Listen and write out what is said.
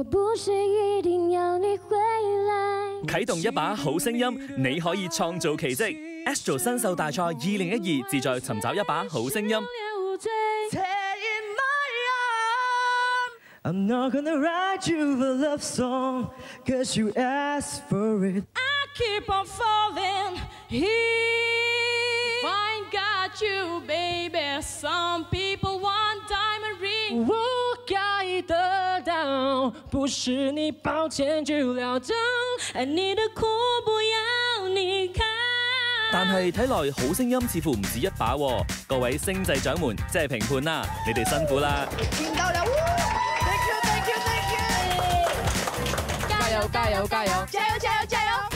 不是一定要你回來。啟動一把好聲音，你可以創造奇蹟。Astro 新秀大賽2012志在尋找一把好聲音。I'm not gonna write you a love song, cause you asked for it. I keep on falling here. Fine, got you, baby. Some people want diamond ring. 我该得到，不是你抱歉就了当，爱你的苦不要你看。但係睇來好聲音似乎唔止一把喎，各位星際獎們，即係評判啦，你哋辛苦啦！見到了 ，thank you，加油加油加油，加油加油加油！